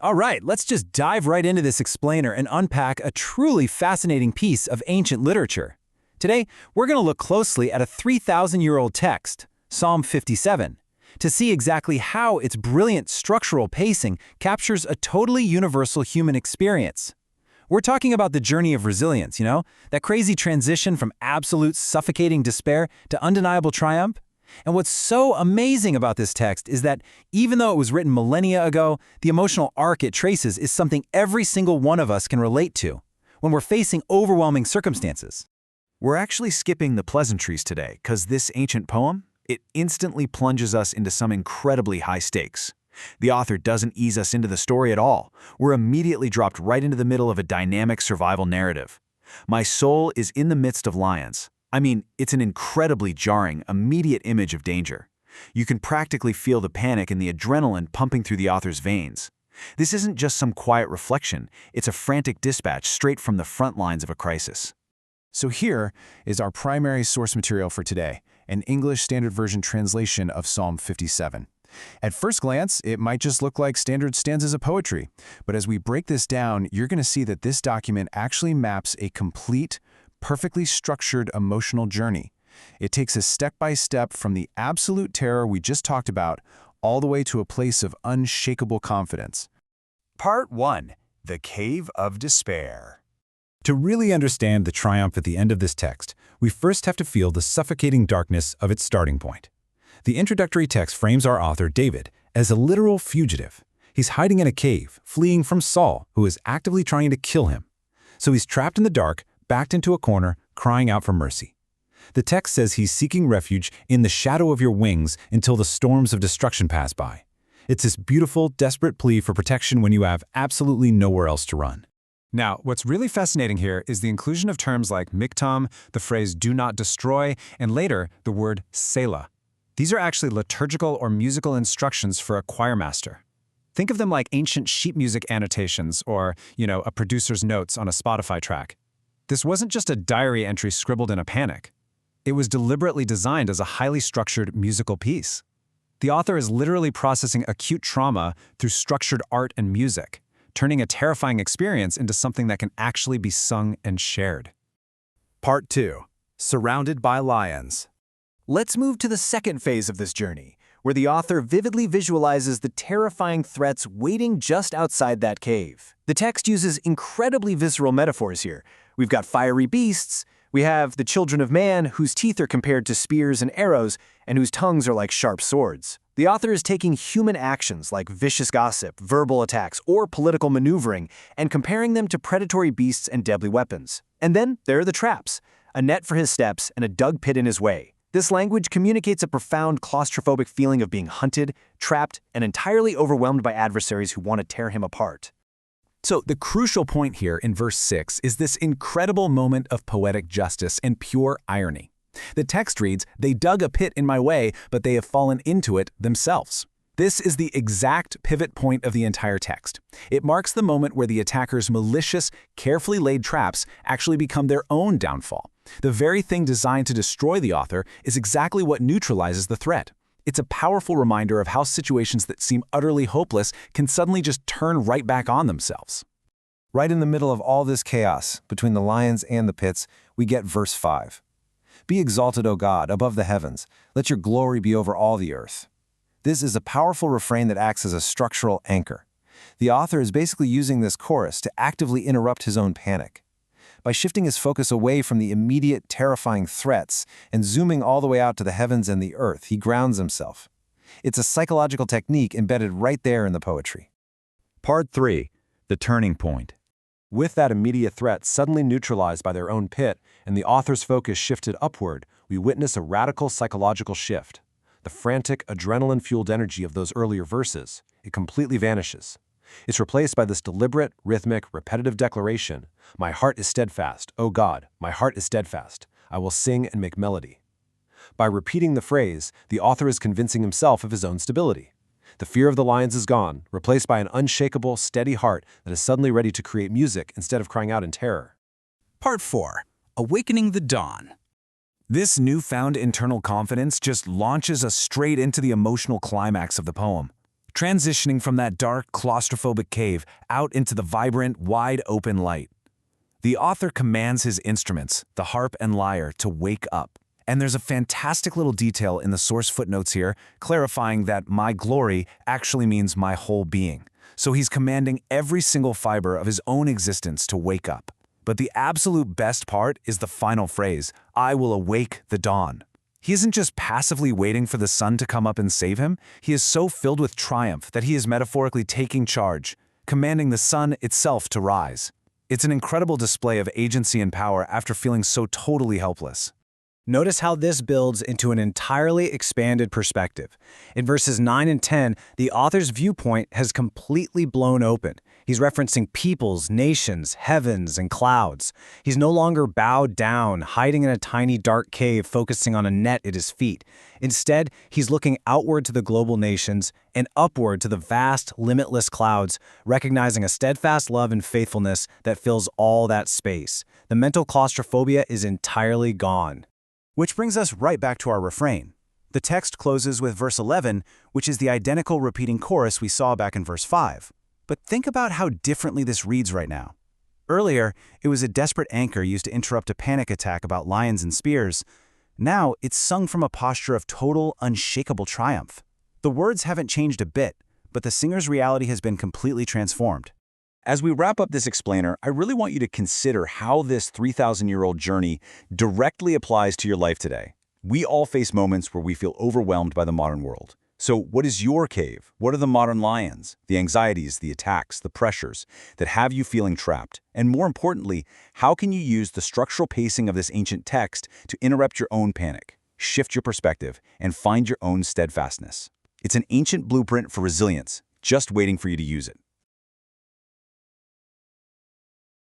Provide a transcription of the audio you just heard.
All right, let's just dive right into this explainer and unpack a truly fascinating piece of ancient literature. Today, we're going to look closely at a 3,000-year-old text, Psalm 57, to see exactly how its brilliant structural pacing captures a totally universal human experience. We're talking about the journey of resilience, that crazy transition from absolute suffocating despair to undeniable triumph. And what's so amazing about this text is that even though it was written millennia ago, the emotional arc it traces is something every single one of us can relate to when we're facing overwhelming circumstances. We're actually skipping the pleasantries today because this ancient poem, it instantly plunges us into some incredibly high stakes. The author doesn't ease us into the story at all. We're immediately dropped right into the middle of a dynamic survival narrative. My soul is in the midst of lions. I mean, it's an incredibly jarring, immediate image of danger. You can practically feel the panic and the adrenaline pumping through the author's veins. This isn't just some quiet reflection, it's a frantic dispatch straight from the front lines of a crisis. So here is our primary source material for today, an English Standard Version translation of Psalm 57. At first glance, it might just look like standard stanzas of poetry, but as we break this down, you're going to see that this document actually maps a complete, perfectly structured emotional journey. It takes us step by step from the absolute terror we just talked about all the way to a place of unshakable confidence. Part 1. The Cave of Despair. To really understand the triumph at the end of this text, we first have to feel the suffocating darkness of its starting point. The introductory text frames our author, David, as a literal fugitive. He's hiding in a cave, fleeing from Saul, who is actively trying to kill him. So he's trapped in the dark, backed into a corner, crying out for mercy. The text says he's seeking refuge in the shadow of your wings until the storms of destruction pass by. It's this beautiful, desperate plea for protection when you have absolutely nowhere else to run. Now, what's really fascinating here is the inclusion of terms like miktam, the phrase do not destroy, and later, the word Selah. These are actually liturgical or musical instructions for a choir master. Think of them like ancient sheet music annotations or, a producer's notes on a Spotify track. This wasn't just a diary entry scribbled in a panic. It was deliberately designed as a highly structured musical piece. The author is literally processing acute trauma through structured art and music, turning a terrifying experience into something that can actually be sung and shared. Part 2. Surrounded by Lions. Let's move to the second phase of this journey, where the author vividly visualizes the terrifying threats waiting just outside that cave. The text uses incredibly visceral metaphors here. We've got fiery beasts, we have the children of man whose teeth are compared to spears and arrows and whose tongues are like sharp swords. The author is taking human actions like vicious gossip, verbal attacks, or political maneuvering and comparing them to predatory beasts and deadly weapons. And then there are the traps, a net for his steps and a dug pit in his way. This language communicates a profound claustrophobic feeling of being hunted, trapped, and entirely overwhelmed by adversaries who want to tear him apart. So the crucial point here in verse 6 is this incredible moment of poetic justice and pure irony. The text reads, "They dug a pit in my way, but they have fallen into it themselves." This is the exact pivot point of the entire text. It marks the moment where the attacker's malicious, carefully laid traps actually become their own downfall. The very thing designed to destroy the author is exactly what neutralizes the threat. It's a powerful reminder of how situations that seem utterly hopeless can suddenly just turn right back on themselves. Right in the middle of all this chaos, between the lions and the pits, we get verse 5. "Be exalted, O God, above the heavens. Let your glory be over all the earth." This is a powerful refrain that acts as a structural anchor. The author is basically using this chorus to actively interrupt his own panic. By shifting his focus away from the immediate, terrifying threats and zooming all the way out to the heavens and the earth, he grounds himself. It's a psychological technique embedded right there in the poetry. Part 3. The Turning Point. With that immediate threat suddenly neutralized by their own pit and the author's focus shifted upward, we witness a radical psychological shift. The frantic, adrenaline-fueled energy of those earlier verses, it completely vanishes. It's replaced by this deliberate, rhythmic, repetitive declaration, "My heart is steadfast, O God, my heart is steadfast. I will sing and make melody." By repeating the phrase, the author is convincing himself of his own stability. The fear of the lions is gone, replaced by an unshakable, steady heart that is suddenly ready to create music instead of crying out in terror. Part 4. Awakening the Dawn. This newfound internal confidence just launches us straight into the emotional climax of the poem. transitioning from that dark, claustrophobic cave out into the vibrant, wide-open light. The author commands his instruments, the harp and lyre, to wake up. And there's a fantastic little detail in the source footnotes here, clarifying that my glory actually means my whole being. So he's commanding every single fiber of his own existence to wake up. But the absolute best part is the final phrase, I will awake the dawn. He isn't just passively waiting for the sun to come up and save him. He is so filled with triumph that he is metaphorically taking charge, commanding the sun itself to rise. It's an incredible display of agency and power after feeling so totally helpless. Notice how this builds into an entirely expanded perspective. In verses 9 and 10, the author's viewpoint has completely blown open. He's referencing peoples, nations, heavens, and clouds. He's no longer bowed down, hiding in a tiny dark cave, focusing on a net at his feet. Instead, he's looking outward to the global nations and upward to the vast, limitless clouds, recognizing a steadfast love and faithfulness that fills all that space. The mental claustrophobia is entirely gone. Which brings us right back to our refrain. The text closes with verse 11, which is the identical repeating chorus we saw back in verse 5. But think about how differently this reads right now. Earlier, it was a desperate anchor used to interrupt a panic attack about lions and spears. Now, it's sung from a posture of total, unshakable triumph. The words haven't changed a bit, but the singer's reality has been completely transformed. As we wrap up this explainer, I really want you to consider how this 3,000-year-old journey directly applies to your life today. We all face moments where we feel overwhelmed by the modern world. So what is your cave? What are the modern lions, the anxieties, the attacks, the pressures that have you feeling trapped? And more importantly, how can you use the structural pacing of this ancient text to interrupt your own panic, shift your perspective, and find your own steadfastness? It's an ancient blueprint for resilience, just waiting for you to use it.